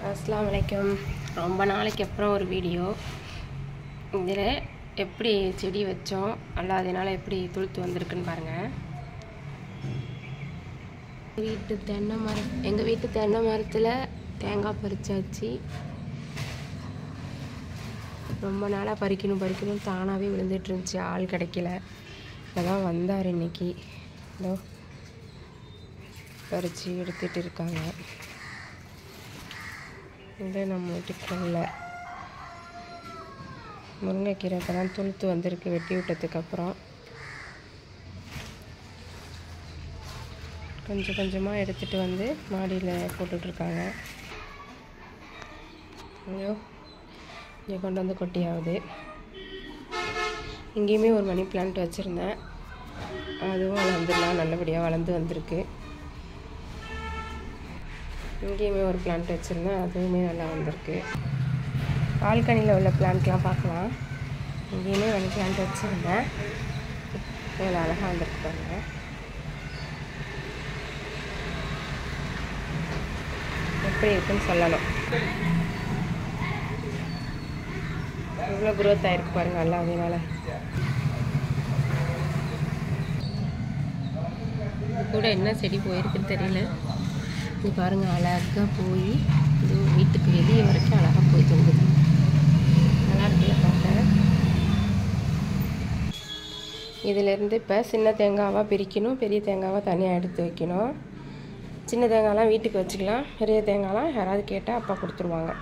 அஸ்ஸலாமு அலைக்கும். ரொம்ப நாளைக்கு அப்புறம் ஒரு வீடியோ. இதில் எப்படி செடி வச்சோம், அதனால் எப்படி துளுத்து வந்திருக்குன்னு பாருங்கள். எங்கள் வீட்டு தென்னை மரத்தில் தேங்காய் பறிச்சாச்சு. ரொம்ப நாளாக பறிக்கணும் தானாகவே விழுந்துட்டு இருந்துச்சு, ஆள் கிடைக்கல. இப்போதான் வந்தார் இன்னைக்கு. இதோ பறித்து எடுத்துகிட்டு இருக்காங்க. இது நம்ம வீட்டுக்குள்ள முருங்கைக்கீரை இப்போ தான் துளுத்து வந்திருக்கு, வெட்டி விட்டதுக்கப்புறம். கொஞ்சம் கொஞ்சமாக எடுத்துகிட்டு வந்து மாடியில் போட்டுட்ருக்காங்க. ஐயோ, இங்கே கொண்டு வந்து கொட்டியாகுது. இங்கேயுமே ஒரு மணி பிளான்ட் வச்சுருந்தேன், அதுவும் வளர்ந்துடலாம், நல்லபடியாக வளர்ந்து வந்திருக்கு. இங்கேயுமே ஒரு பிளான்ட் வச்சுருந்தேன், அதுவுமே நல்லா வந்திருக்கு. பால்கனியில் உள்ள பிளான்ட்லாம் பார்க்கலாம். இங்கேயுமே மணி பிளான்ட் வச்சுருந்தேன், இவ்வளோ அழகாக வந்திருக்கு பாருங்க. எப்படி இருக்குன்னு சொல்லணும். இவ்வளோ குரோத் ஆகிருக்கு பாருங்கள், நல்லா. அதனால இது கூட என்ன செடி போயிருக்குன்னு தெரியல. இது பாருங்கள், அழகாக போய் இது வீட்டுக்கு வெளியே வரைக்கும் அழகாக போய் தொங்குது. நல்லா இருக்குல்ல பார்க்க. இதிலேருந்து இப்போ சின்ன தேங்காவாக பிரிக்கணும், பெரிய தேங்காவாக தனியாக எடுத்து வைக்கணும். சின்ன தேங்காய்லாம் வீட்டுக்கு வச்சுக்கலாம், பெரிய தேங்காய்லாம் யாராவது கேட்டால் அப்பா கொடுத்துருவாங்க.